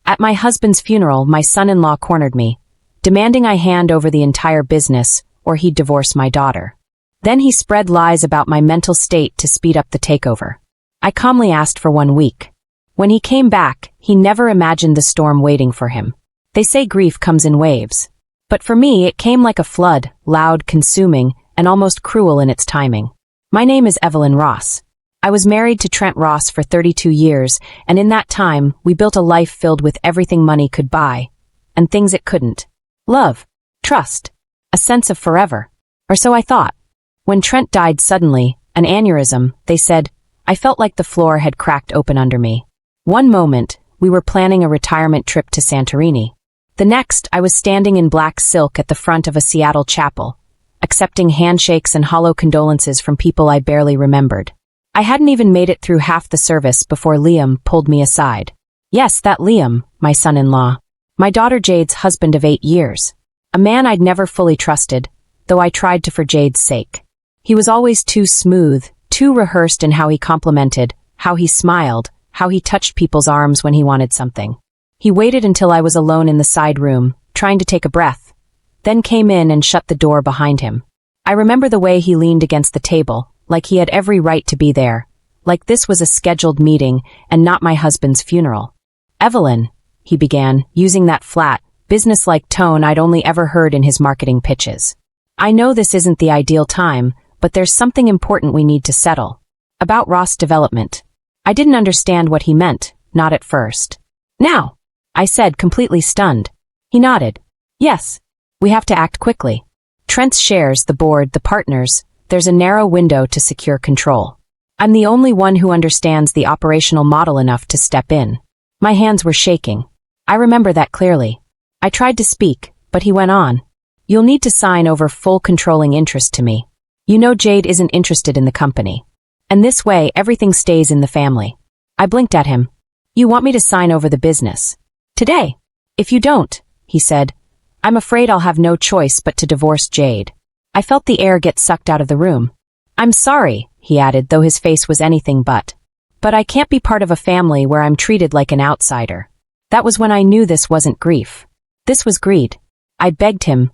At my husband's funeral, my son-in-law cornered me, demanding I hand over the entire business or he'd divorce my daughter. Then he spread lies about my mental state to speed up the takeover. I calmly asked for 1 week. When he came back, he never imagined the storm waiting for him. They say grief comes in waves. But for me, it came like a flood, loud, consuming, and almost cruel in its timing. My name is Evelyn Ross. I was married to Trent Ross for 32 years, and in that time, we built a life filled with everything money could buy, and things it couldn't. Love, trust, a sense of forever. Or so I thought. When Trent died suddenly, an aneurysm, they said, I felt like the floor had cracked open under me. One moment, we were planning a retirement trip to Santorini. The next, I was standing in black silk at the front of a Seattle chapel, accepting handshakes and hollow condolences from people I barely remembered. I hadn't even made it through half the service before Liam pulled me aside. Yes, that Liam, my son-in-law. My daughter Jade's husband of 8 years. A man I'd never fully trusted, though I tried to for Jade's sake. He was always too smooth, too rehearsed in how he complimented, how he smiled, how he touched people's arms when he wanted something. He waited until I was alone in the side room, trying to take a breath, then came in and shut the door behind him. I remember the way he leaned against the table, like he had every right to be there, like this was a scheduled meeting and not my husband's funeral. Evelyn, he began, using that flat, businesslike tone I'd only ever heard in his marketing pitches. I know this isn't the ideal time, but there's something important we need to settle. About Ross development. I didn't understand what he meant, not at first. Now, I said, completely stunned. He nodded. Yes, we have to act quickly. Trent's shares, the board, the partners, there's a narrow window to secure control. I'm the only one who understands the operational model enough to step in. My hands were shaking. I remember that clearly. I tried to speak, but he went on. You'll need to sign over full controlling interest to me. You know Jade isn't interested in the company. And this way, everything stays in the family. I blinked at him. You want me to sign over the business? Today. If you don't, he said, I'm afraid I'll have no choice but to divorce Jade. I felt the air get sucked out of the room. I'm sorry, he added, though his face was anything but. But I can't be part of a family where I'm treated like an outsider. That was when I knew this wasn't grief. This was greed. I begged him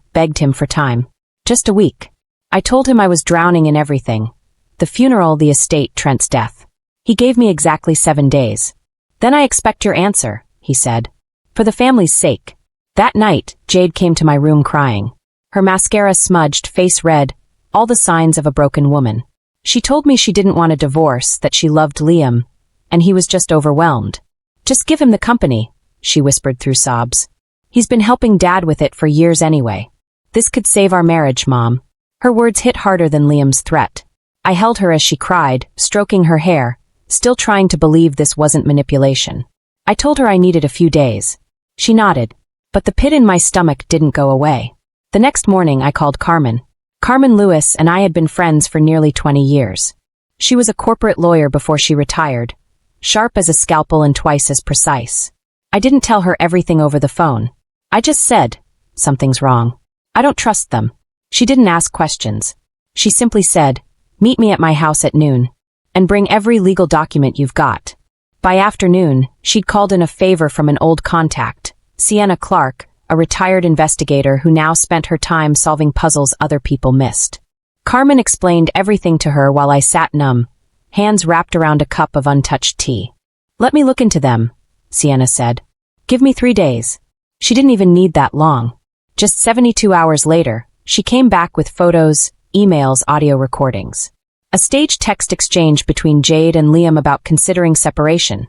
for time. Just a week. I told him I was drowning in everything. The funeral, the estate, Trent's death. He gave me exactly 7 days. Then I expect your answer, he said. For the family's sake. That night, Jade came to my room crying. Her mascara smudged, face red, all the signs of a broken woman. She told me she didn't want a divorce, that she loved Liam, and he was just overwhelmed. Just give him the company, she whispered through sobs. He's been helping Dad with it for years anyway. This could save our marriage, Mom. Her words hit harder than Liam's threat. I held her as she cried, stroking her hair, still trying to believe this wasn't manipulation. I told her I needed a few days. She nodded, but the pit in my stomach didn't go away. The next morning I called Carmen. Carmen Lewis and I had been friends for nearly 20 years. She was a corporate lawyer before she retired, sharp as a scalpel and twice as precise. I didn't tell her everything over the phone. I just said, something's wrong. I don't trust them. She didn't ask questions. She simply said, meet me at my house at noon, and bring every legal document you've got. By afternoon, she'd called in a favor from an old contact, Sienna Clark, a retired investigator who now spent her time solving puzzles other people missed. Carmen explained everything to her while I sat numb, hands wrapped around a cup of untouched tea. Let me look into them, Sienna said. Give me 3 days. She didn't even need that long. Just 72 hours later, she came back with photos, emails, audio recordings. A staged text exchange between Jade and Liam about considering separation,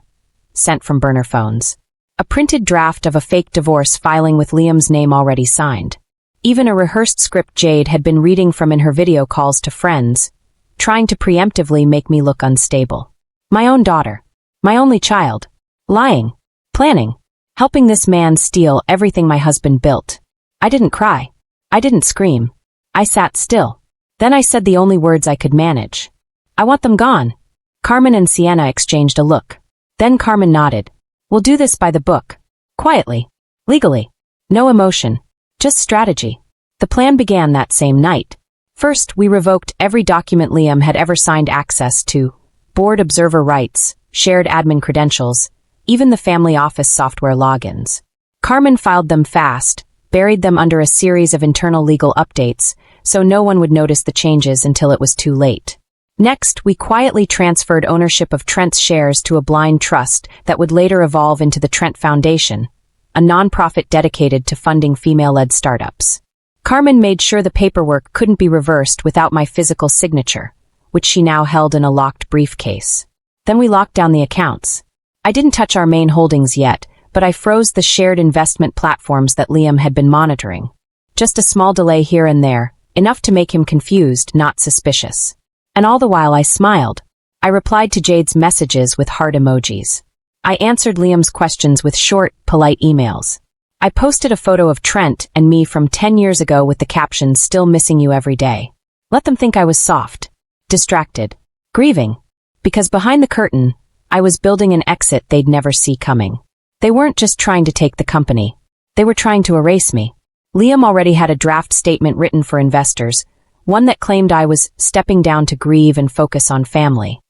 sent from burner phones. A printed draft of a fake divorce filing with Liam's name already signed. Even a rehearsed script Jade had been reading from in her video calls to friends, trying to preemptively make me look unstable. My own daughter. My only child. Lying. Planning. Helping this man steal everything my husband built. I didn't cry. I didn't scream. I sat still. Then I said the only words I could manage. I want them gone. Carmen and Sienna exchanged a look. Then Carmen nodded. We'll do this by the book. Quietly. Legally. No emotion. Just strategy. The plan began that same night. First, we revoked every document Liam had ever signed access to, board observer rights, shared admin credentials, even the family office software logins. Carmen filed them fast, buried them under a series of internal legal updates, so no one would notice the changes until it was too late. Next, we quietly transferred ownership of Trent's shares to a blind trust that would later evolve into the Trent Foundation, a nonprofit dedicated to funding female-led startups. Carmen made sure the paperwork couldn't be reversed without my physical signature, which she now held in a locked briefcase. Then we locked down the accounts. I didn't touch our main holdings yet, but I froze the shared investment platforms that Liam had been monitoring. Just a small delay here and there, enough to make him confused, not suspicious. And all the while I smiled. I replied to Jade's messages with heart emojis. I answered Liam's questions with short, polite emails. I posted a photo of Trent and me from 10 years ago with the caption, "Still missing you every day." Let them think I was soft, distracted, grieving. Because behind the curtain, I was building an exit they'd never see coming. They weren't just trying to take the company. They were trying to erase me. Liam already had a draft statement written for investors, one that claimed I was stepping down to grieve and focus on family.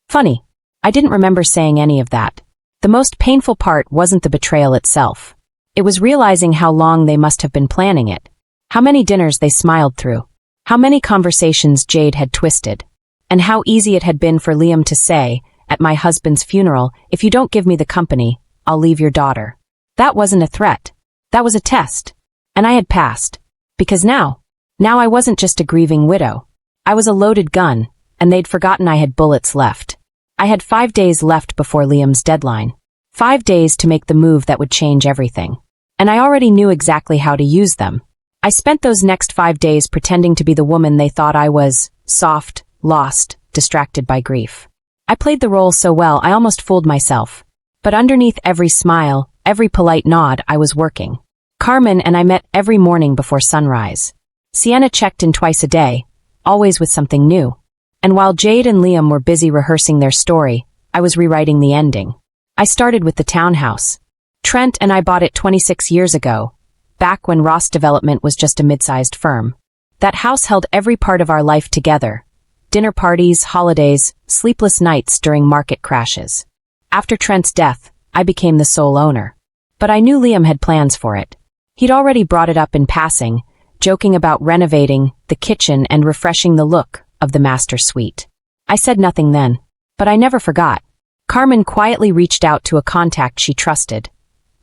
Funny, I didn't remember saying any of that. The most painful part wasn't the betrayal itself. It was realizing how long they must have been planning it. How many dinners they smiled through. How many conversations Jade had twisted. And how easy it had been for Liam to say, at my husband's funeral, "If you don't give me the company, I'll leave your daughter." That wasn't a threat. That was a test. And I had passed. Because now I wasn't just a grieving widow. I was a loaded gun, and they'd forgotten I had bullets left. I had 5 days left before Liam's deadline. 5 days to make the move that would change everything. And I already knew exactly how to use them. I spent those next 5 days pretending to be the woman they thought I was, soft, lost, distracted by grief. I played the role so well I almost fooled myself. But underneath every smile, every polite nod, I was working. Carmen and I met every morning before sunrise. Sienna checked in twice a day, always with something new. And while Jade and Liam were busy rehearsing their story, I was rewriting the ending. I started with the townhouse. Trent and I bought it 26 years ago, back when Ross Development was just a mid-sized firm. That house held every part of our life together. Dinner parties, holidays, sleepless nights during market crashes. After Trent's death, I became the sole owner. But I knew Liam had plans for it. He'd already brought it up in passing, joking about renovating the kitchen and refreshing the look of the master suite. I said nothing then, but I never forgot. Carmen quietly reached out to a contact she trusted,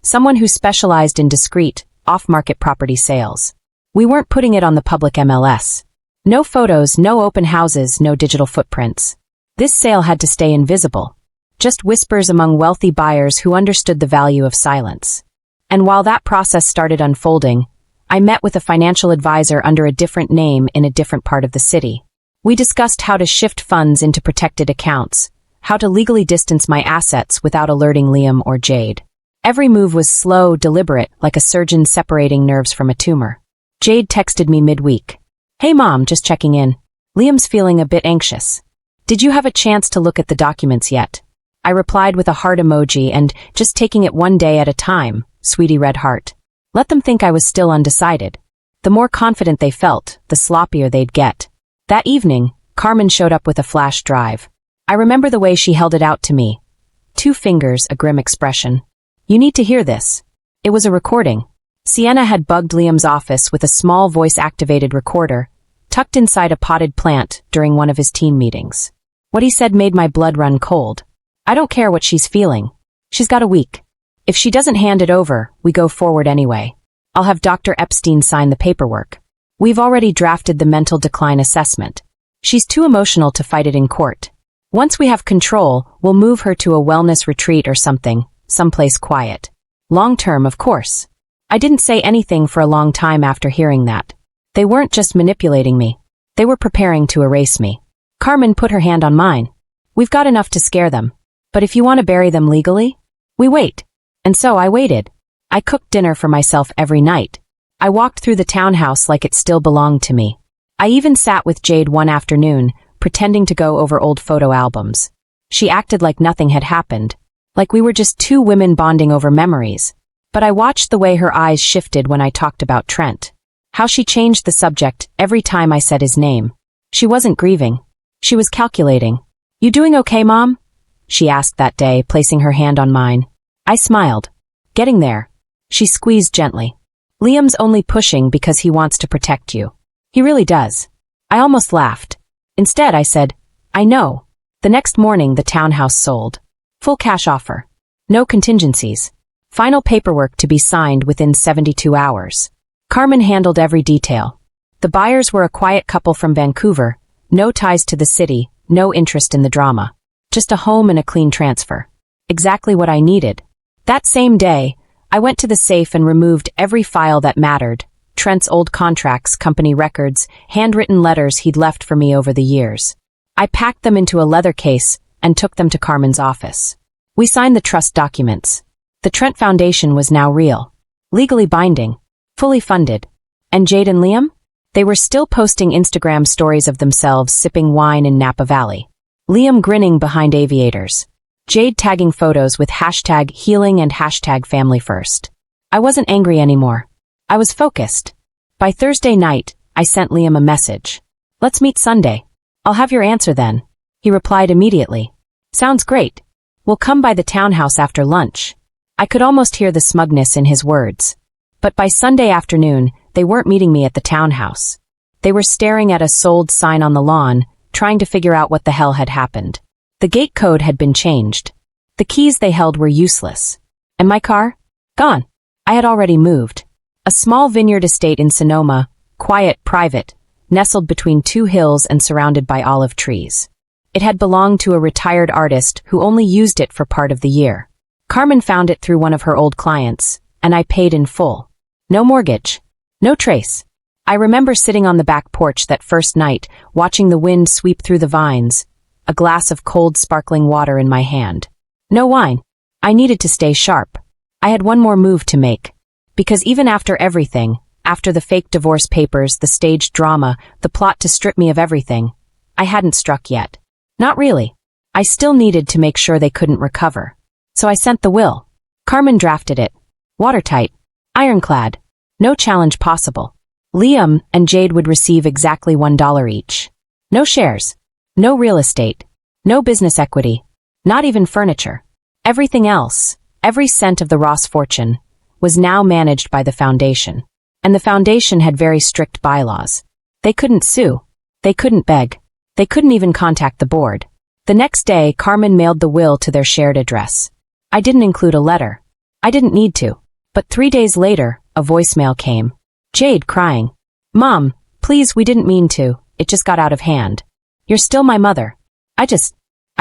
someone who specialized in discreet, off-market property sales. We weren't putting it on the public MLS. No photos, no open houses, no digital footprints. This sale had to stay invisible. Just whispers among wealthy buyers who understood the value of silence. And while that process started unfolding, I met with a financial advisor under a different name in a different part of the city. We discussed how to shift funds into protected accounts, how to legally distance my assets without alerting Liam or Jade. Every move was slow, deliberate, like a surgeon separating nerves from a tumor. Jade texted me midweek. "Hey Mom, just checking in. Liam's feeling a bit anxious. Did you have a chance to look at the documents yet?" I replied with a heart emoji and, "Just taking it one day at a time, sweetie red heart." Let them think I was still undecided. The more confident they felt, the sloppier they'd get. That evening, Carmen showed up with a flash drive. I remember the way she held it out to me. 2 fingers, a grim expression. "You need to hear this." It was a recording. Sienna had bugged Liam's office with a small voice-activated recorder, tucked inside a potted plant during one of his team meetings. What he said made my blood run cold. I don't care what she's feeling. She's got a week. If she doesn't hand it over, we go forward anyway. I'll have Dr. Epstein sign the paperwork. We've already drafted the mental decline assessment. She's too emotional to fight it in court. Once we have control, we'll move her to a wellness retreat or something, someplace quiet. Long-term, of course. I didn't say anything for a long time after hearing that. They weren't just manipulating me. They were preparing to erase me. Carmen put her hand on mine. "We've got enough to scare them. But if you want to bury them legally, we wait." And so I waited. I cooked dinner for myself every night. I walked through the townhouse like it still belonged to me. I even sat with Jade one afternoon, pretending to go over old photo albums. She acted like nothing had happened, like we were just 2 women bonding over memories. But I watched the way her eyes shifted when I talked about Trent. How she changed the subject every time I said his name. She wasn't grieving. She was calculating. "You doing okay, Mom?" she asked that day, placing her hand on mine. I smiled. Getting there. She squeezed gently. Liam's only pushing because he wants to protect you. He really does. I almost laughed. Instead, I said, I know. The next morning, the townhouse sold. Full cash offer. No contingencies. Final paperwork to be signed within 72 hours. Carmen handled every detail. The buyers were a quiet couple from Vancouver, no ties to the city, no interest in the drama. Just a home and a clean transfer. Exactly what I needed. That same day, I went to the safe and removed every file that mattered. Trent's old contracts, company records, handwritten letters he'd left for me over the years. I packed them into a leather case and took them to Carmen's office. We signed the trust documents. The Trent Foundation was now real. Legally binding. Fully funded. And Jade and Liam? They were still posting Instagram stories of themselves sipping wine in Napa Valley. Liam grinning behind aviators. Jade tagging photos with hashtag healing and hashtag family first. I wasn't angry anymore. I was focused. By Thursday night, I sent Liam a message. Let's meet Sunday. I'll have your answer then. He replied immediately. Sounds great. We'll come by the townhouse after lunch. I could almost hear the smugness in his words. But by Sunday afternoon, they weren't meeting me at the townhouse. They were staring at a sold sign on the lawn, trying to figure out what the hell had happened. The gate code had been changed. The keys they held were useless. And my car? Gone. I had already moved. A small vineyard estate in Sonoma, quiet, private, nestled between two hills and surrounded by olive trees. It had belonged to a retired artist who only used it for part of the year. Carmen found it through one of her old clients, and I paid in full. No mortgage. No trace. I remember sitting on the back porch that first night, watching the wind sweep through the vines, a glass of cold sparkling water in my hand. No wine. I needed to stay sharp. I had one more move to make. Because even after everything, after the fake divorce papers, the staged drama, the plot to strip me of everything, I hadn't struck yet. Not really. I still needed to make sure they couldn't recover. So I sent the will. Carmen drafted it. Watertight. Ironclad. No challenge possible. Liam and Jade would receive exactly $1 each. No shares. No real estate. No business equity. Not even furniture. Everything else, every cent of the Ross fortune, was now managed by the foundation. And the foundation had very strict bylaws. They couldn't sue. They couldn't beg. They couldn't even contact the board. The next day, Carmen mailed the will to their shared address. I didn't include a letter. I didn't need to. But 3 days later, a voicemail came. Jade crying. Mom, please, we didn't mean to. It just got out of hand. You're still my mother. I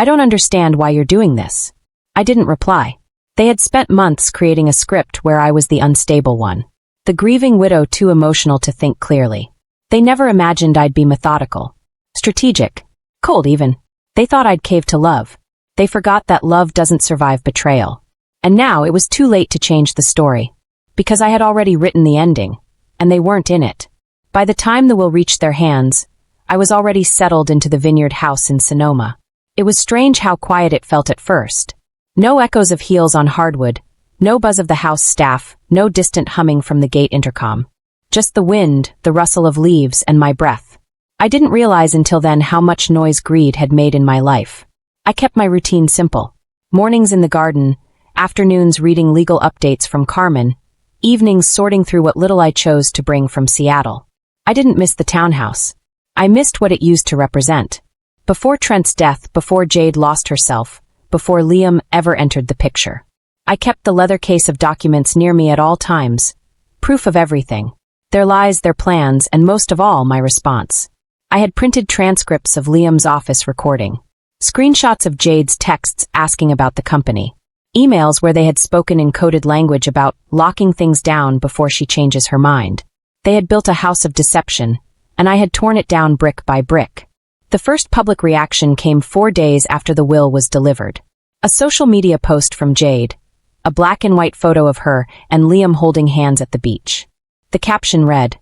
don't understand why you're doing this. I didn't reply. They had spent months creating a script where I was the unstable one. The grieving widow too emotional to think clearly. They never imagined I'd be methodical. Strategic. Cold even. They thought I'd cave to love. They forgot that love doesn't survive betrayal. And now it was too late to change the story. Because I had already written the ending. And they weren't in it. By the time the will reached their hands, I was already settled into the vineyard house in Sonoma. It was strange how quiet it felt at first. No echoes of heels on hardwood, no buzz of the house staff, no distant humming from the gate intercom. Just the wind, the rustle of leaves, and my breath. I didn't realize until then how much noise greed had made in my life. I kept my routine simple. Mornings in the garden, afternoons reading legal updates from Carmen, evenings sorting through what little I chose to bring from Seattle. I didn't miss the townhouse. I missed what it used to represent. Before Trent's death, before Jade lost herself, before Liam ever entered the picture. I kept the leather case of documents near me at all times. Proof of everything. Their lies, their plans, and most of all, my response. I had printed transcripts of Liam's office recording. Screenshots of Jade's texts asking about the company. Emails where they had spoken in coded language about locking things down before she changes her mind. They had built a house of deception, and I had torn it down brick by brick. The first public reaction came 4 days after the will was delivered. A social media post from Jade, a black and white photo of her and Liam holding hands at the beach. The caption read,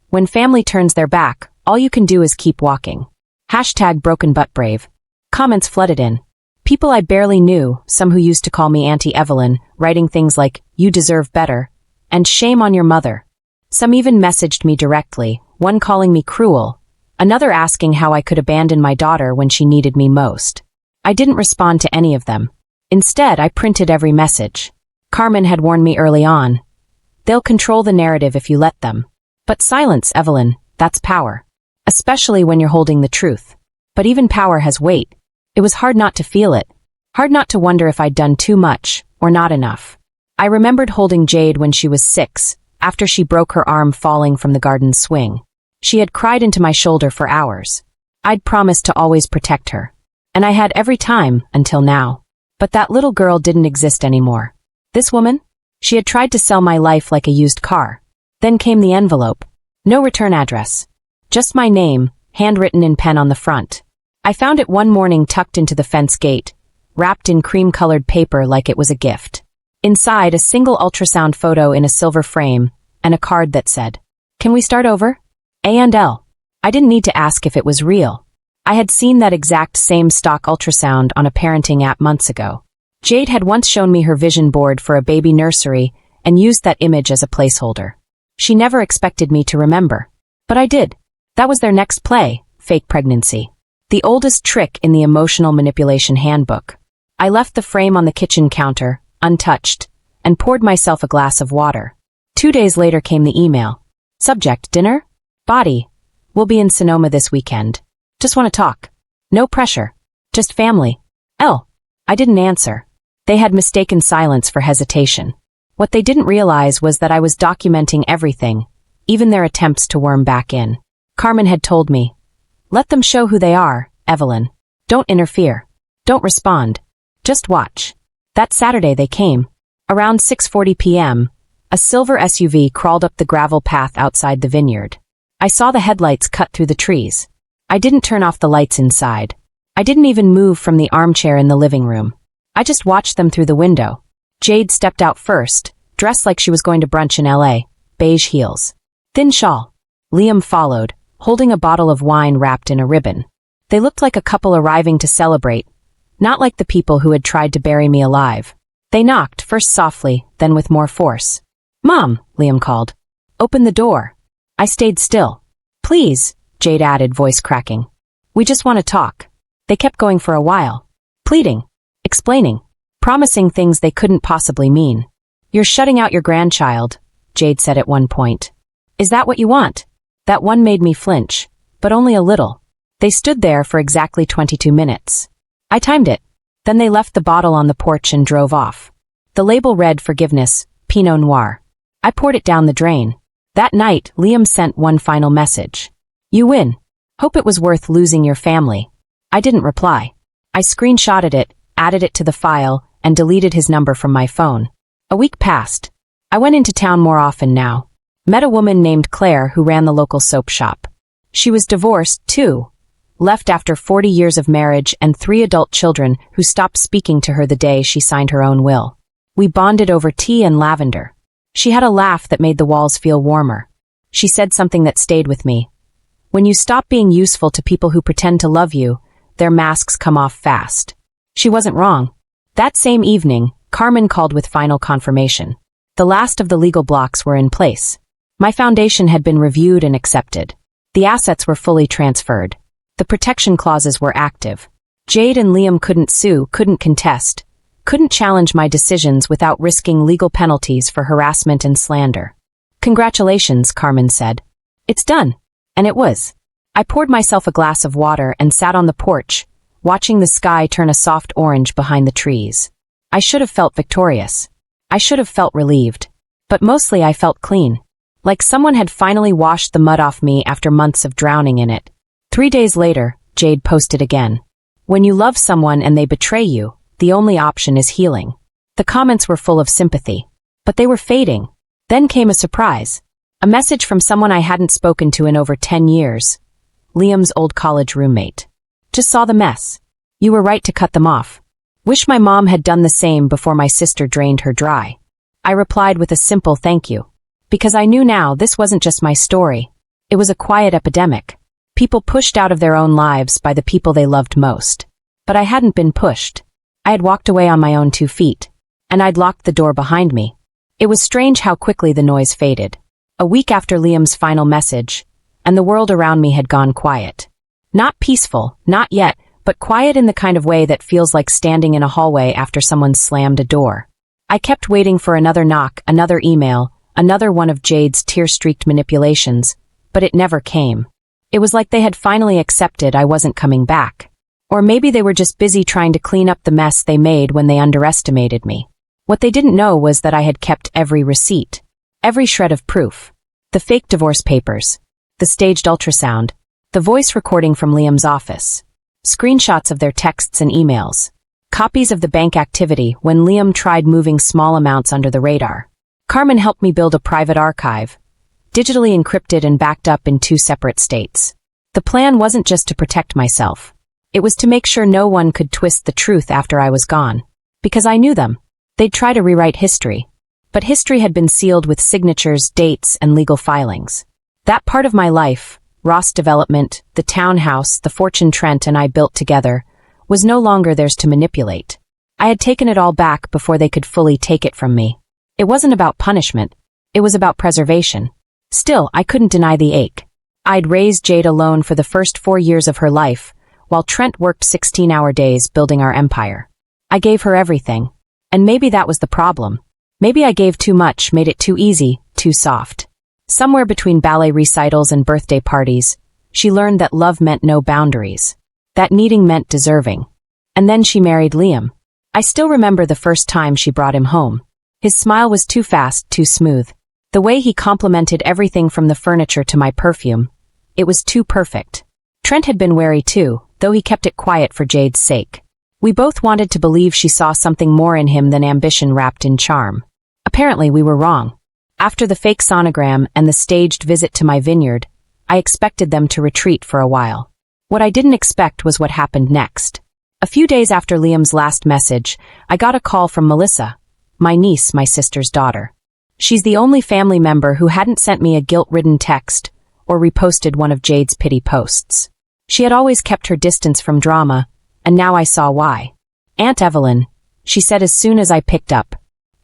"When family turns their back, all you can do is keep walking." Hashtag broken but brave. Comments flooded in. People I barely knew, some who used to call me Auntie Evelyn, writing things like, "You deserve better," and "Shame on your mother." Some even messaged me directly, one calling me cruel, another asking how I could abandon my daughter when she needed me most. I didn't respond to any of them. Instead, I printed every message. Carmen had warned me early on. They'll control the narrative if you let them. But silence, Evelyn, that's power. Especially when you're holding the truth. But even power has weight. It was hard not to feel it. Hard not to wonder if I'd done too much, or not enough. I remembered holding Jade when she was 6, after she broke her arm falling from the garden swing. She had cried into my shoulder for hours. I'd promised to always protect her. And I had every time, until now. But that little girl didn't exist anymore. This woman? She had tried to sell my life like a used car. Then came the envelope. No return address. Just my name, handwritten in pen on the front. I found it one morning tucked into the fence gate, wrapped in cream-colored paper like it was a gift. Inside, a single ultrasound photo in a silver frame, and a card that said, "Can we start over? A and L." I didn't need to ask if it was real. I had seen that exact same stock ultrasound on a parenting app months ago. Jade had once shown me her vision board for a baby nursery and used that image as a placeholder. She never expected me to remember. But I did. That was their next play, fake pregnancy. The oldest trick in the emotional manipulation handbook. I left the frame on the kitchen counter, untouched, and poured myself a glass of water. 2 days later came the email. Subject, dinner? Body. We'll be in Sonoma this weekend. Just want to talk. No pressure. Just family. L. I didn't answer. They had mistaken silence for hesitation. What they didn't realize was that I was documenting everything, even their attempts to worm back in. Carmen had told me, "Let them show who they are, Evelyn. Don't interfere. Don't respond. Just watch." That Saturday they came. Around 6:40 p.m., a silver SUV crawled up the gravel path outside the vineyard. I saw the headlights cut through the trees. I didn't turn off the lights inside. I didn't even move from the armchair in the living room. I just watched them through the window. Jade stepped out first, dressed like she was going to brunch in LA, beige heels. Thin shawl. Liam followed, holding a bottle of wine wrapped in a ribbon. They looked like a couple arriving to celebrate, not like the people who had tried to bury me alive. They knocked, first softly, then with more force. "Mom," Liam called. "Open the door." I stayed still. "Please," Jade added, voice cracking. "We just want to talk." They kept going for a while. Pleading. Explaining. Promising things they couldn't possibly mean. "You're shutting out your grandchild," Jade said at one point. "Is that what you want?" That one made me flinch, but only a little. They stood there for exactly 22 minutes. I timed it. Then they left the bottle on the porch and drove off. The label read Forgiveness, Pinot Noir. I poured it down the drain. That night, Liam sent one final message. "You win. Hope it was worth losing your family." I didn't reply. I screenshotted it, added it to the file, and deleted his number from my phone. A week passed. I went into town more often now. Met a woman named Claire who ran the local soap shop. She was divorced, too. Left after 40 years of marriage and 3 adult children who stopped speaking to her the day she signed her own will. We bonded over tea and lavender. She had a laugh that made the walls feel warmer. She said something that stayed with me. When you stop being useful to people who pretend to love you, their masks come off fast. She wasn't wrong. That same evening, Carmen called with final confirmation. The last of the legal blocks were in place. My foundation had been reviewed and accepted. The assets were fully transferred. The protection clauses were active. Jade and Liam couldn't sue, couldn't contest, couldn't challenge my decisions without risking legal penalties for harassment and slander. "Congratulations," Carmen said. "It's done." And it was. I poured myself a glass of water and sat on the porch, watching the sky turn a soft orange behind the trees. I should have felt victorious. I should have felt relieved. But mostly I felt clean. Like someone had finally washed the mud off me after months of drowning in it. 3 days later, Jade posted again. "When you love someone and they betray you, the only option is healing." The comments were full of sympathy. But they were fading. Then came a surprise. A message from someone I hadn't spoken to in over 10 years. Liam's old college roommate. "Just saw the mess. You were right to cut them off. Wish my mom had done the same before my sister drained her dry." I replied with a simple thank you. Because I knew now this wasn't just my story. It was a quiet epidemic. People pushed out of their own lives by the people they loved most. But I hadn't been pushed. I had walked away on my own 2 feet. And I'd locked the door behind me. It was strange how quickly the noise faded. A week after Liam's final message, and the world around me had gone quiet. Not peaceful, not yet, but quiet in the kind of way that feels like standing in a hallway after someone slammed a door. I kept waiting for another knock, another email, another one of Jade's tear-streaked manipulations, but it never came. It was like they had finally accepted I wasn't coming back. Or maybe they were just busy trying to clean up the mess they made when they underestimated me. What they didn't know was that I had kept every receipt, every shred of proof. The fake divorce papers, the staged ultrasound, the voice recording from Liam's office, screenshots of their texts and emails, copies of the bank activity when Liam tried moving small amounts under the radar. Carmen helped me build a private archive, digitally encrypted and backed up in 2 separate states. The plan wasn't just to protect myself. It was to make sure no one could twist the truth after I was gone. Because I knew them. They'd try to rewrite history. But history had been sealed with signatures, dates, and legal filings. That part of my life, Ross Development, the townhouse, the fortune Trent and I built together, was no longer theirs to manipulate. I had taken it all back before they could fully take it from me. It wasn't about punishment. It was about preservation. Still, I couldn't deny the ache. I'd raised Jade alone for the first 4 years of her life, while Trent worked 16-hour days building our empire. I gave her everything. And maybe that was the problem. Maybe I gave too much, made it too easy, too soft. Somewhere between ballet recitals and birthday parties, she learned that love meant no boundaries. That needing meant deserving. And then she married Liam. I still remember the first time she brought him home. His smile was too fast, too smooth. The way he complimented everything from the furniture to my perfume. It was too perfect. Trent had been wary too, though he kept it quiet for Jade's sake. We both wanted to believe she saw something more in him than ambition wrapped in charm. Apparently we were wrong. After the fake sonogram and the staged visit to my vineyard, I expected them to retreat for a while. What I didn't expect was what happened next. A few days after Liam's last message, I got a call from Melissa, my niece, my sister's daughter. She's the only family member who hadn't sent me a guilt-ridden text or reposted one of Jade's pity posts. She had always kept her distance from drama, and now I saw why. Aunt Evelyn, she said as soon as I picked up.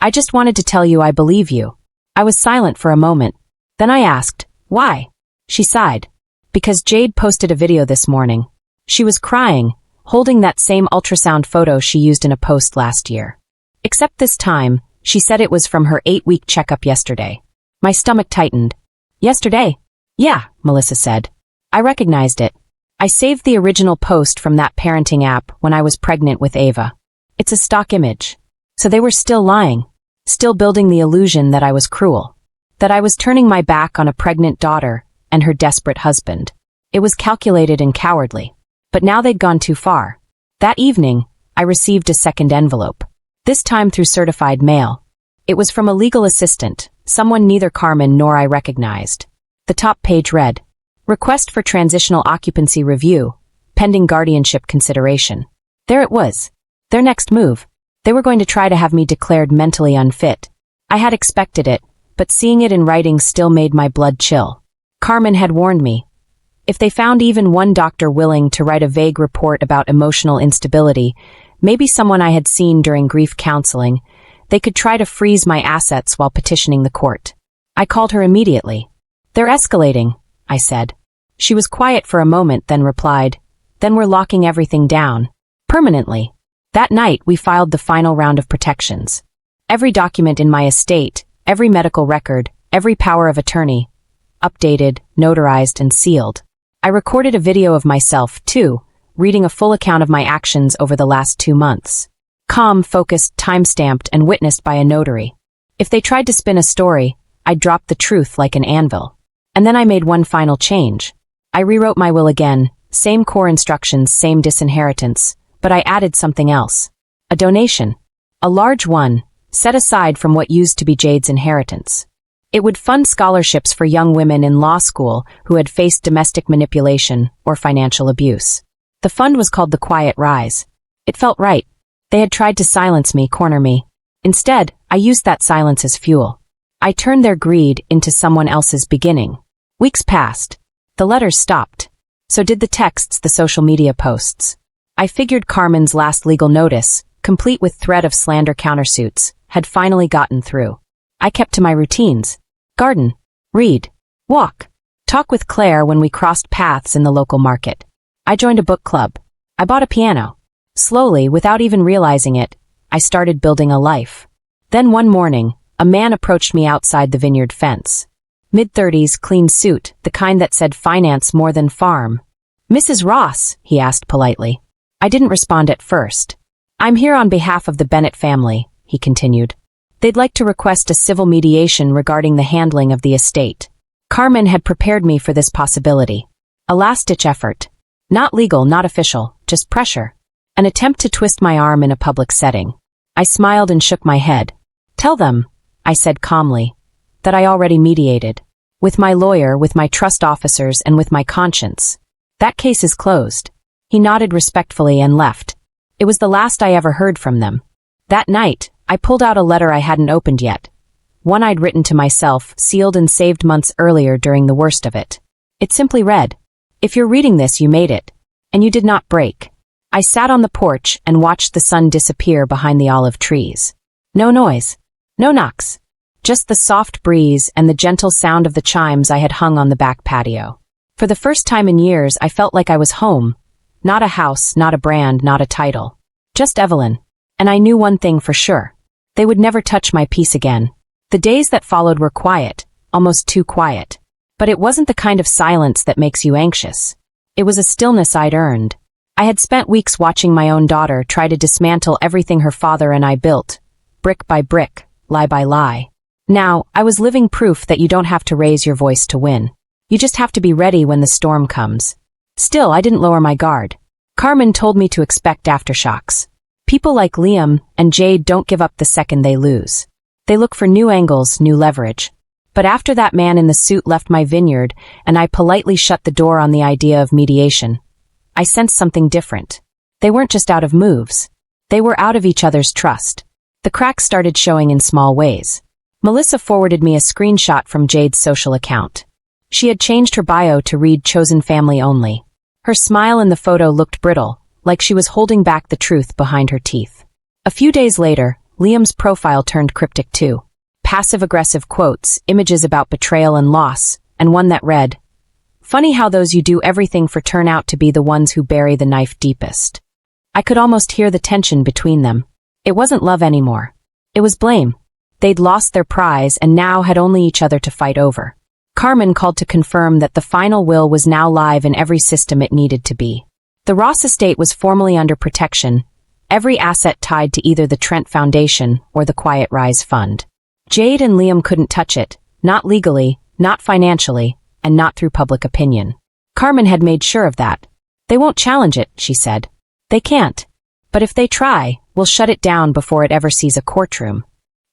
I just wanted to tell you I believe you. I was silent for a moment. Then I asked, why? She sighed. Because Jade posted a video this morning. She was crying, holding that same ultrasound photo she used in a post last year. Except this time, she said it was from her 8-week checkup yesterday. My stomach tightened. Yesterday? Yeah, Melissa said. I recognized it. I saved the original post from that parenting app when I was pregnant with Ava. It's a stock image. So they were still lying. Still building the illusion that I was cruel. That I was turning my back on a pregnant daughter and her desperate husband. It was calculated and cowardly. But now they'd gone too far. That evening, I received a second envelope. This time through certified mail. It was from a legal assistant, someone neither Carmen nor I recognized. The top page read, Request for Transitional Occupancy Review, pending guardianship consideration. There it was. Their next move. They were going to try to have me declared mentally unfit. I had expected it, but seeing it in writing still made my blood chill. Carmen had warned me. If they found even one doctor willing to write a vague report about emotional instability, maybe someone I had seen during grief counseling, they could try to freeze my assets while petitioning the court. I called her immediately. They're escalating, I said. She was quiet for a moment, then replied, Then we're locking everything down. Permanently. That night, we filed the final round of protections. Every document in my estate, every medical record, every power of attorney, updated, notarized, and sealed. I recorded a video of myself, too, reading a full account of my actions over the last 2 months. Calm, focused, time-stamped, and witnessed by a notary. If they tried to spin a story, I'd drop the truth like an anvil. And then I made one final change. I rewrote my will again, same core instructions, same disinheritance, but I added something else. A donation. A large one, set aside from what used to be Jade's inheritance. It would fund scholarships for young women in law school who had faced domestic manipulation or financial abuse. The fund was called The Quiet Rise. It felt right. They had tried to silence me, corner me. Instead, I used that silence as fuel. I turned their greed into someone else's beginning. Weeks passed. The letters stopped. So did the texts, the social media posts. I figured Carmen's last legal notice, complete with threat of slander countersuits, had finally gotten through. I kept to my routines. Garden. Read. Walk. Talk with Claire when we crossed paths in the local market. I joined a book club. I bought a piano. Slowly, without even realizing it, I started building a life. Then one morning, a man approached me outside the vineyard fence. Mid-30s, clean suit, the kind that said finance more than farm. "Mrs. Ross," he asked politely. I didn't respond at first. "I'm here on behalf of the Bennett family," he continued. "They'd like to request a civil mediation regarding the handling of the estate." Carmen had prepared me for this possibility. A last-ditch effort. Not legal, not official, just pressure. An attempt to twist my arm in a public setting. I smiled and shook my head. "Tell them," I said calmly, "that I already mediated. With my lawyer, with my trust officers, and with my conscience. That case is closed." He nodded respectfully and left. It was the last I ever heard from them. That night, I pulled out a letter I hadn't opened yet. One I'd written to myself, sealed and saved months earlier during the worst of it. It simply read, "If you're reading this, you made it. And you did not break." I sat on the porch and watched the sun disappear behind the olive trees. No noise. No knocks. Just the soft breeze and the gentle sound of the chimes I had hung on the back patio. For the first time in years, I felt like I was home. Not a house, not a brand, not a title. Just Evelyn. And I knew one thing for sure. They would never touch my peace again. The days that followed were quiet, almost too quiet. But it wasn't the kind of silence that makes you anxious. It was a stillness I'd earned. I had spent weeks watching my own daughter try to dismantle everything her father and I built, brick by brick, lie by lie. Now, I was living proof that you don't have to raise your voice to win. You just have to be ready when the storm comes. Still, I didn't lower my guard. Carmen told me to expect aftershocks. People like Liam and Jade don't give up the second they lose. They look for new angles, new leverage. But after that man in the suit left my vineyard and I politely shut the door on the idea of mediation, I sensed something different. They weren't just out of moves. They were out of each other's trust. The cracks started showing in small ways. Melissa forwarded me a screenshot from Jade's social account. She had changed her bio to read "Chosen Family Only." Her smile in the photo looked brittle, like she was holding back the truth behind her teeth. A few days later, Liam's profile turned cryptic too. Passive-aggressive quotes, images about betrayal and loss, and one that read, "Funny how those you do everything for turn out to be the ones who bury the knife deepest." I could almost hear the tension between them. It wasn't love anymore. It was blame. They'd lost their prize and now had only each other to fight over. Carmen called to confirm that the final will was now live in every system it needed to be. The Ross estate was formally under protection, every asset tied to either the Trent Foundation or the Quiet Rise Fund. Jade and Liam couldn't touch it, not legally, not financially, and not through public opinion. Carmen had made sure of that. "They won't challenge it," she said. "They can't. But if they try, we'll shut it down before it ever sees a courtroom."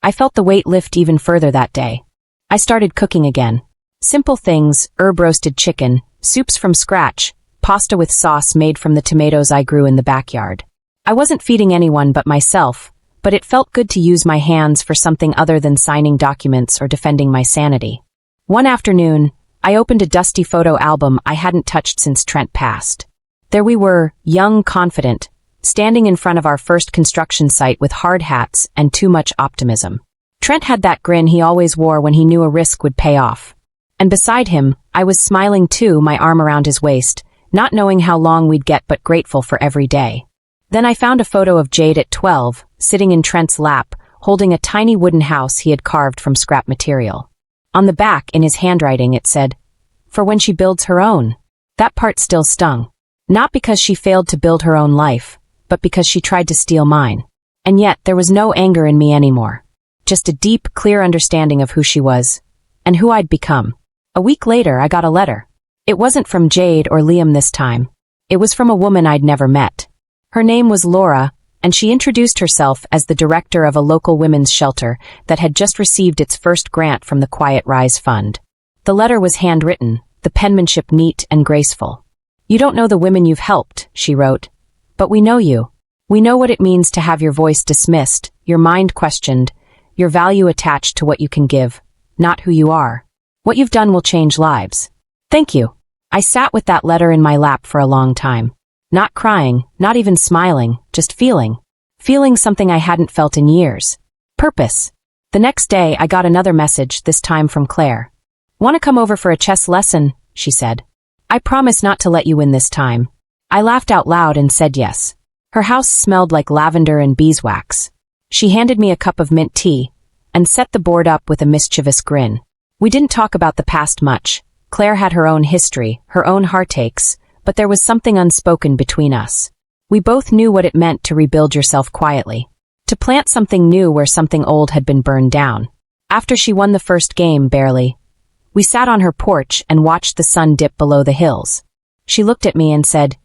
I felt the weight lift even further that day. I started cooking again. Simple things, herb-roasted chicken, soups from scratch, pasta with sauce made from the tomatoes I grew in the backyard. I wasn't feeding anyone but myself, but it felt good to use my hands for something other than signing documents or defending my sanity. One afternoon, I opened a dusty photo album I hadn't touched since Trent passed. There we were, young, confident, standing in front of our first construction site with hard hats and too much optimism. Trent had that grin he always wore when he knew a risk would pay off. And beside him, I was smiling too, my arm around his waist, not knowing how long we'd get but grateful for every day. Then I found a photo of Jade at 12, sitting in Trent's lap, holding a tiny wooden house he had carved from scrap material. On the back, in his handwriting, it said, "For when she builds her own." That part still stung. Not because she failed to build her own life, but because she tried to steal mine. And yet, there was no anger in me anymore. Just a deep, clear understanding of who she was, and who I'd become. A week later, I got a letter. It wasn't from Jade or Liam this time. It was from a woman I'd never met. Her name was Laura, and she introduced herself as the director of a local women's shelter that had just received its first grant from the Quiet Rise Fund. The letter was handwritten, the penmanship neat and graceful. "You don't know the women you've helped," she wrote. "But we know you. We know what it means to have your voice dismissed, your mind questioned, your value attached to what you can give, not who you are. What you've done will change lives. Thank you." I sat with that letter in my lap for a long time. Not crying, not even smiling, just feeling. Feeling something I hadn't felt in years. Purpose. The next day, I got another message, this time from Claire. "Want to come over for a chess lesson?" she said. "I promise not to let you win this time." I laughed out loud and said yes. Her house smelled like lavender and beeswax. She handed me a cup of mint tea and set the board up with a mischievous grin. We didn't talk about the past much. Claire had her own history, her own heartaches, but there was something unspoken between us. We both knew what it meant to rebuild yourself quietly, to plant something new where something old had been burned down. After she won the first game, barely, we sat on her porch and watched the sun dip below the hills. She looked at me and said,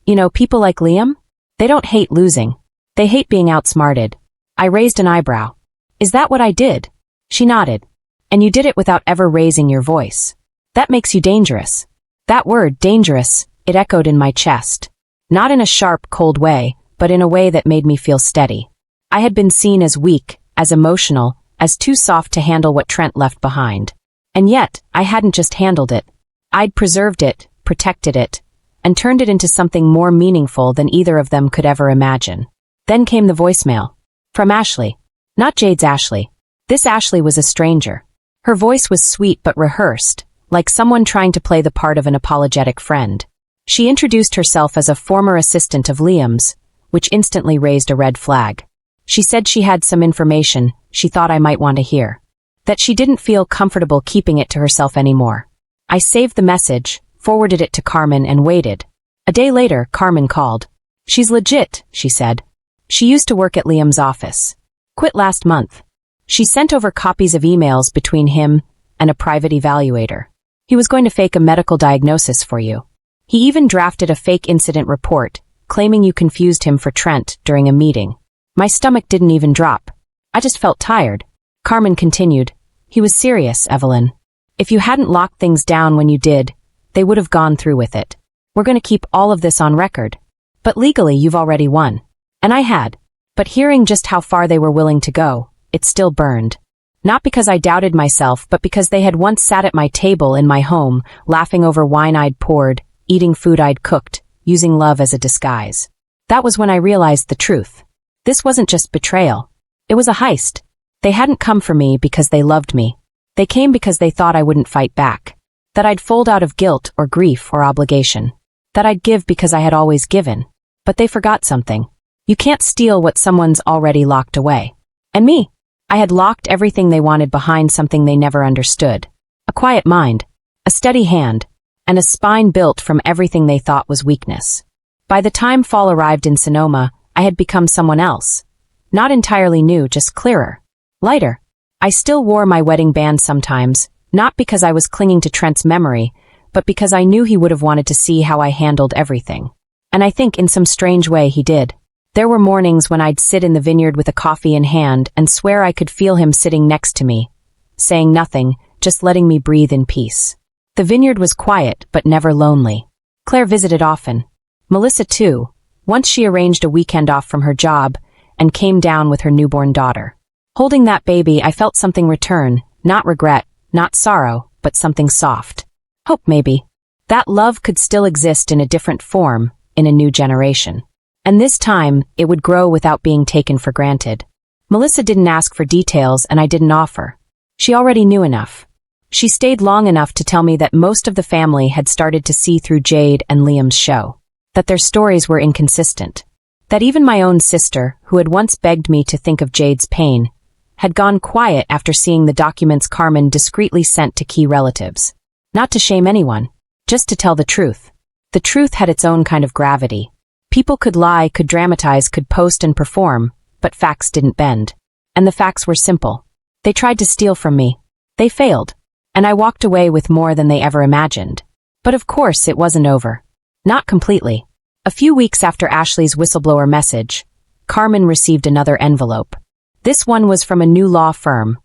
"You know, people like Liam? They don't hate losing. They hate being outsmarted." I raised an eyebrow. "Is that what I did?" She nodded. "And you did it without ever raising your voice. That makes you dangerous." That word, dangerous, it echoed in my chest. Not in a sharp, cold way, but in a way that made me feel steady. I had been seen as weak, as emotional, as too soft to handle what Trent left behind. And yet, I hadn't just handled it. I'd preserved it, protected it, and turned it into something more meaningful than either of them could ever imagine. Then came the voicemail. From Ashley. Not Jade's Ashley. This Ashley was a stranger. Her voice was sweet but rehearsed, like someone trying to play the part of an apologetic friend. She introduced herself as a former assistant of Liam's, which instantly raised a red flag. She said she had some information she thought I might want to hear. That she didn't feel comfortable keeping it to herself anymore. I saved the message, forwarded it to Carmen, and waited. A day later, Carmen called. "She's legit," she said. She used to work at Liam's office. Quit last month. She sent over copies of emails between him and a private evaluator. He was going to fake a medical diagnosis for you. He even drafted a fake incident report, claiming you confused him for Trent during a meeting. My stomach didn't even drop. I just felt tired. Carmen continued, "He was serious, Evelyn. If you hadn't locked things down when you did, they would have gone through with it. We're going to keep all of this on record. But legally, you've already won." And I had. But hearing just how far they were willing to go, it still burned. Not because I doubted myself, but because they had once sat at my table in my home, laughing over wine I'd poured, eating food I'd cooked, using love as a disguise. That was when I realized the truth. This wasn't just betrayal. It was a heist. They hadn't come for me because they loved me. They came because they thought I wouldn't fight back. That I'd fold out of guilt or grief or obligation. That I'd give because I had always given. But they forgot something. You can't steal what someone's already locked away. And me. I had locked everything they wanted behind something they never understood. A quiet mind, a steady hand, and a spine built from everything they thought was weakness. By the time fall arrived in Sonoma, I had become someone else. Not entirely new, just clearer. Lighter. I still wore my wedding band sometimes, not because I was clinging to Trent's memory, but because I knew he would have wanted to see how I handled everything. And I think in some strange way he did. There were mornings when I'd sit in the vineyard with a coffee in hand and swear I could feel him sitting next to me, saying nothing, just letting me breathe in peace. The vineyard was quiet, but never lonely. Claire visited often. Melissa too. Once she arranged a weekend off from her job and came down with her newborn daughter. Holding that baby, I felt something return, not regret, not sorrow, but something soft. Hope, maybe. That love could still exist in a different form, in a new generation. And this time, it would grow without being taken for granted. Melissa didn't ask for details, and I didn't offer. She already knew enough. She stayed long enough to tell me that most of the family had started to see through Jade and Liam's show. That their stories were inconsistent. That even my own sister, who had once begged me to think of Jade's pain, had gone quiet after seeing the documents Carmen discreetly sent to key relatives. Not to shame anyone, just to tell the truth. The truth had its own kind of gravity. People could lie, could dramatize, could post and perform, but facts didn't bend. And the facts were simple. They tried to steal from me. They failed. And I walked away with more than they ever imagined. But of course it wasn't over. Not completely. A few weeks after Ashley's whistleblower message, Carmen received another envelope. This one was from a new law firm.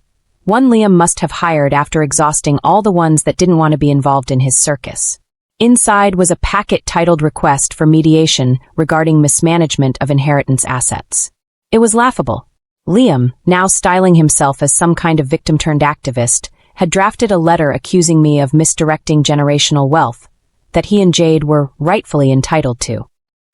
One Liam must have hired after exhausting all the ones that didn't want to be involved in his circus. Inside was a packet titled Request for Mediation regarding mismanagement of inheritance assets. It was laughable. Liam, now styling himself as some kind of victim-turned-activist, had drafted a letter accusing me of misdirecting generational wealth that he and Jade were rightfully entitled to.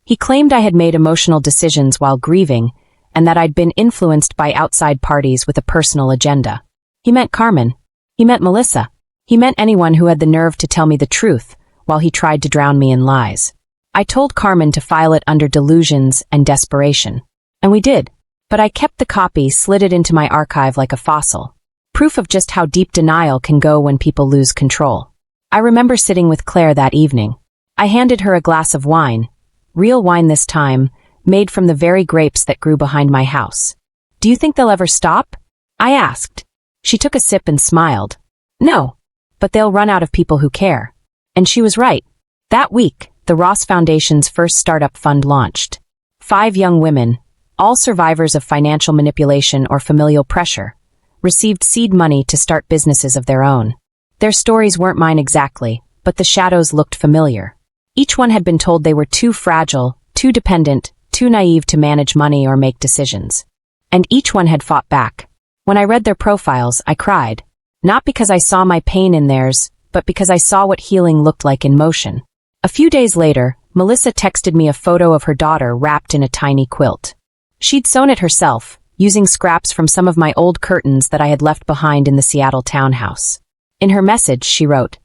He claimed I had made emotional decisions while grieving and that I'd been influenced by outside parties with a personal agenda. He meant Carmen. He meant Melissa. He meant anyone who had the nerve to tell me the truth while he tried to drown me in lies. I told Carmen to file it under delusions and desperation. And we did. But I kept the copy, slid it into my archive like a fossil. Proof of just how deep denial can go when people lose control. I remember sitting with Claire that evening. I handed her a glass of wine, real wine this time, made from the very grapes that grew behind my house. "Do you think they'll ever stop?" I asked. She took a sip and smiled. "No, but they'll run out of people who care." And she was right. That week, the Ross Foundation's first startup fund launched. 5 young women, all survivors of financial manipulation or familial pressure, received seed money to start businesses of their own. Their stories weren't mine exactly, but the shadows looked familiar. Each one had been told they were too fragile, too dependent, too naive to manage money or make decisions. And each one had fought back. When I read their profiles, I cried. Not because I saw my pain in theirs, but because I saw what healing looked like in motion. A few days later, Melissa texted me a photo of her daughter wrapped in a tiny quilt. She'd sewn it herself, using scraps from some of my old curtains that I had left behind in the Seattle townhouse. In her message, she wrote,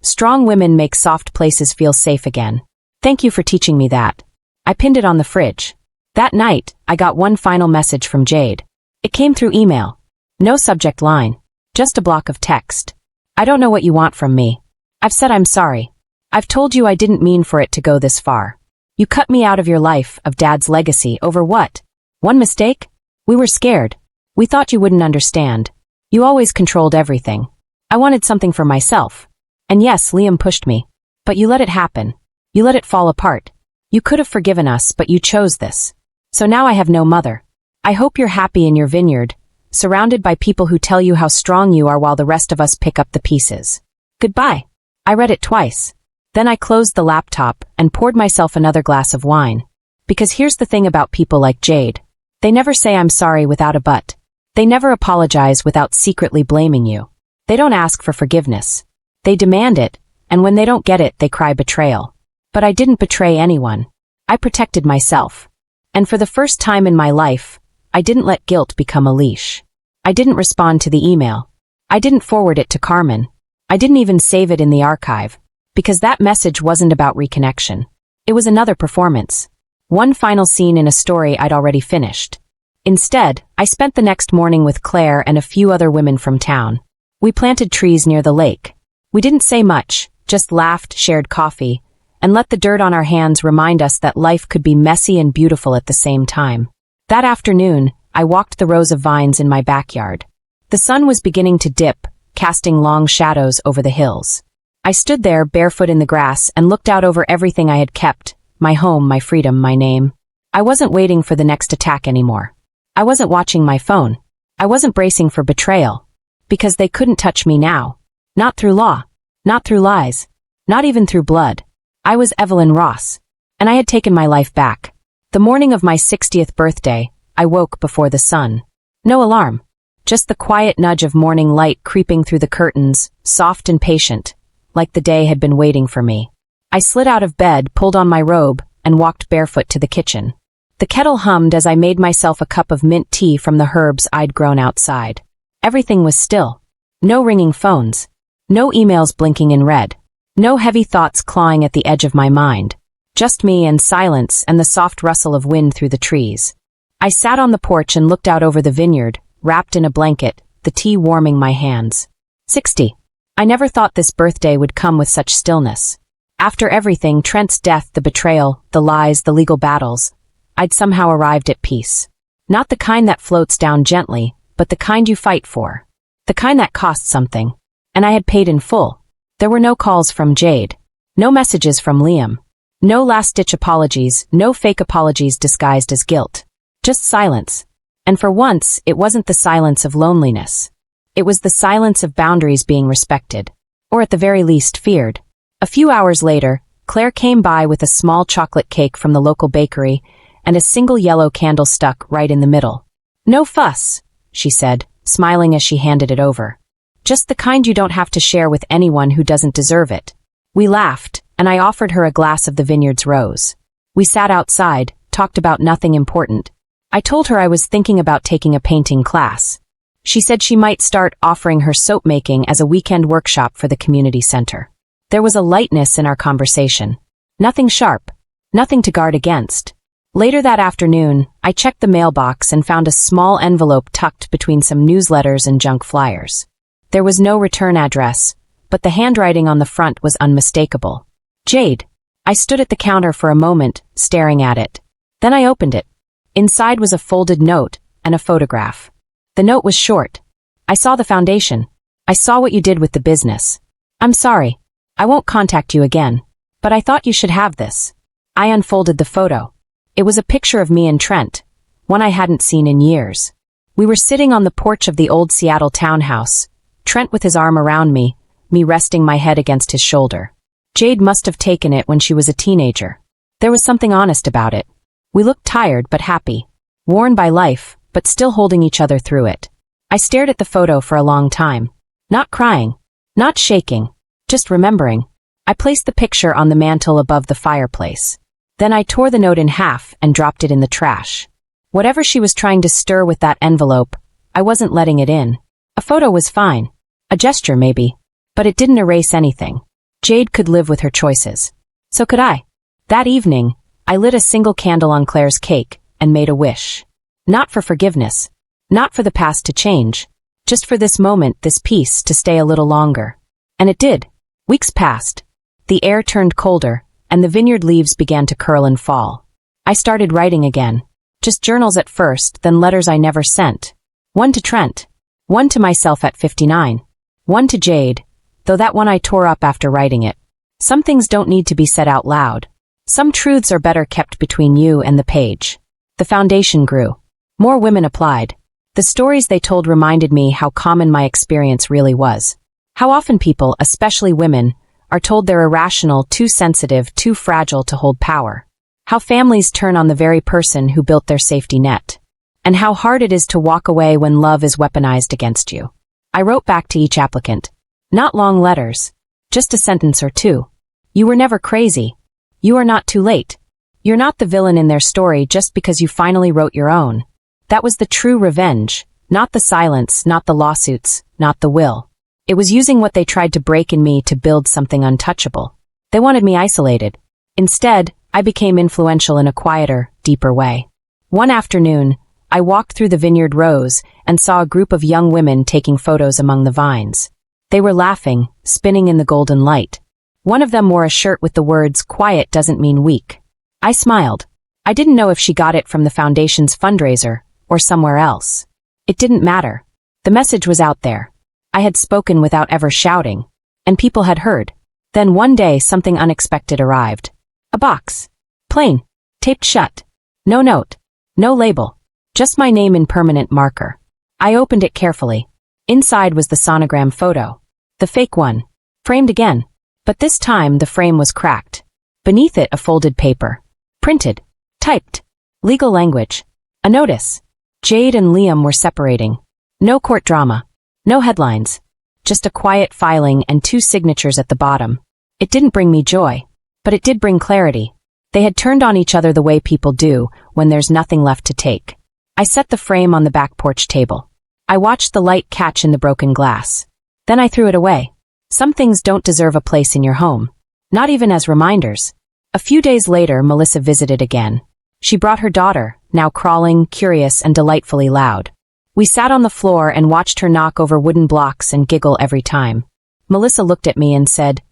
"Strong women make soft places feel safe again. Thank you for teaching me that." I pinned it on the fridge. That night, I got one final message from Jade. It came through email. No subject line. Just a block of text. "I don't know what you want from me. I've said I'm sorry. I've told you I didn't mean for it to go this far. You cut me out of your life, of Dad's legacy, over what? One mistake? We were scared. We thought you wouldn't understand. You always controlled everything. I wanted something for myself. And yes, Liam pushed me. But you let it happen. You let it fall apart. You could have forgiven us, but you chose this. So now I have no mother. I hope you're happy in your vineyard, surrounded by people who tell you how strong you are while the rest of us pick up the pieces. Goodbye." I read it twice. Then I closed the laptop and poured myself another glass of wine. Because here's the thing about people like Jade. They never say I'm sorry without a but. They never apologize without secretly blaming you. They don't ask for forgiveness. They demand it, and when they don't get it, they cry betrayal. But I didn't betray anyone. I protected myself. And for the first time in my life, I didn't let guilt become a leash. I didn't respond to the email. I didn't forward it to Carmen. I didn't even save it in the archive. Because that message wasn't about reconnection. It was another performance. One final scene in a story I'd already finished. Instead, I spent the next morning with Claire and a few other women from town. We planted trees near the lake. We didn't say much, just laughed, shared coffee, and let the dirt on our hands remind us that life could be messy and beautiful at the same time. That afternoon, I walked the rows of vines in my backyard. The sun was beginning to dip, casting long shadows over the hills. I stood there barefoot in the grass and looked out over everything I had kept, my home, my freedom, my name. I wasn't waiting for the next attack anymore. I wasn't watching my phone. I wasn't bracing for betrayal. Because they couldn't touch me now. Not through law. Not through lies. Not even through blood. I was Evelyn Ross. And I had taken my life back. The morning of my 60th birthday, I woke before the sun. No alarm. Just the quiet nudge of morning light creeping through the curtains, soft and patient. Like the day had been waiting for me. I slid out of bed, pulled on my robe, and walked barefoot to the kitchen. The kettle hummed as I made myself a cup of mint tea from the herbs I'd grown outside. Everything was still. No ringing phones. No emails blinking in red. No heavy thoughts clawing at the edge of my mind. Just me and silence and the soft rustle of wind through the trees. I sat on the porch and looked out over the vineyard, wrapped in a blanket, the tea warming my hands. 60. I never thought this birthday would come with such stillness. After everything, Trent's death, the betrayal, the lies, the legal battles, I'd somehow arrived at peace. Not the kind that floats down gently, but the kind you fight for. The kind that costs something. And I had paid in full. There were no calls from Jade. No messages from Liam. No last-ditch apologies, no fake apologies disguised as guilt. Just silence. And for once, it wasn't the silence of loneliness. It was the silence of boundaries being respected, or at the very least feared. A few hours later, Claire came by with a small chocolate cake from the local bakery and a single yellow candle stuck right in the middle. "No fuss," she said, smiling as she handed it over. "Just the kind you don't have to share with anyone who doesn't deserve it." We laughed, and I offered her a glass of the vineyard's rose. We sat outside, talked about nothing important. I told her I was thinking about taking a painting class. She said she might start offering her soap making as a weekend workshop for the community center. There was a lightness in our conversation. Nothing sharp. Nothing to guard against. Later that afternoon, I checked the mailbox and found a small envelope tucked between some newsletters and junk flyers. There was no return address, but the handwriting on the front was unmistakable. Jade. I stood at the counter for a moment, staring at it. Then I opened it. Inside was a folded note and a photograph. The note was short. I saw the foundation. I saw what you did with the business. I'm sorry. I won't contact you again. But I thought you should have this. I unfolded the photo. It was a picture of me and Trent, one I hadn't seen in years. We were sitting on the porch of the old Seattle townhouse, Trent with his arm around me resting my head against his shoulder. Jade must have taken it when she was a teenager. There was something honest about it. We looked tired but happy, worn by life, but still holding each other through it. I stared at the photo for a long time. Not crying, not shaking, just remembering. I placed the picture on the mantel above the fireplace. Then I tore the note in half and dropped it in the trash. Whatever she was trying to stir with that envelope, I wasn't letting it in. A photo was fine. A gesture maybe. But it didn't erase anything. Jade could live with her choices. So could I. That evening, I lit a single candle on Claire's cake and made a wish. Not for forgiveness. Not for the past to change. Just for this moment, this peace, to stay a little longer. And it did. Weeks passed. The air turned colder, and the vineyard leaves began to curl and fall. I started writing again. Just journals at first, then letters I never sent. One to Trent. One to myself at 59. One to Jade, though that one I tore up after writing it. Some things don't need to be said out loud. Some truths are better kept between you and the page. The foundation grew. More women applied. The stories they told reminded me how common my experience really was. How often people, especially women, are told they're irrational, too sensitive, too fragile to hold power. How families turn on the very person who built their safety net. And how hard it is to walk away when love is weaponized against you. I wrote back to each applicant. Not long letters. Just a sentence or two. You were never crazy. You are not too late. You're not the villain in their story just because you finally wrote your own. That was the true revenge, not the silence, not the lawsuits, not the will. It was using what they tried to break in me to build something untouchable. They wanted me isolated. Instead, I became influential in a quieter, deeper way. One afternoon, I walked through the vineyard rows and saw a group of young women taking photos among the vines. They were laughing, spinning in the golden light. One of them wore a shirt with the words, "Quiet doesn't mean weak." I smiled. I didn't know if she got it from the foundation's fundraiser or somewhere else. It didn't matter. The message was out there. I had spoken without ever shouting, and people had heard. Then one day something unexpected arrived. A box. Plain. Taped shut. No note. No label. Just my name in permanent marker. I opened it carefully. Inside was the sonogram photo. The fake one. Framed again. But this time the frame was cracked. Beneath it a folded paper. Printed. Typed. Legal language. A notice. Jade and Liam were separating. No court drama. No headlines. Just a quiet filing and 2 signatures at the bottom. It didn't bring me joy. But it did bring clarity. They had turned on each other the way people do when there's nothing left to take. I set the frame on the back porch table. I watched the light catch in the broken glass. Then I threw it away. Some things don't deserve a place in your home. Not even as reminders. A few days later, Melissa visited again. She brought her daughter, now crawling, curious, and delightfully loud. We sat on the floor and watched her knock over wooden blocks and giggle every time. Melissa looked at me and said,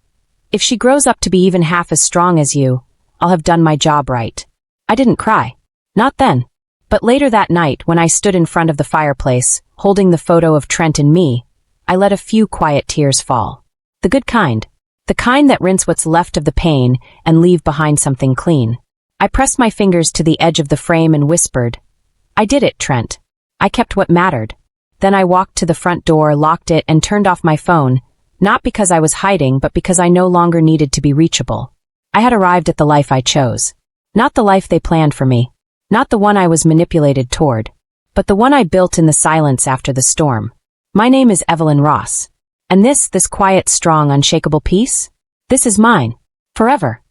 "If she grows up to be even half as strong as you, I'll have done my job right." I didn't cry. Not then. But later that night, when I stood in front of the fireplace, holding the photo of Trent and me, I let a few quiet tears fall. The good kind. The kind that rinse what's left of the pain and leave behind something clean. I pressed my fingers to the edge of the frame and whispered, "I did it, Trent. I kept what mattered." Then I walked to the front door, locked it, and turned off my phone, not because I was hiding, but because I no longer needed to be reachable. I had arrived at the life I chose. Not the life they planned for me. Not the one I was manipulated toward. But the one I built in the silence after the storm. My name is Evelyn Ross. And this quiet, strong, unshakable peace? This is mine. Forever.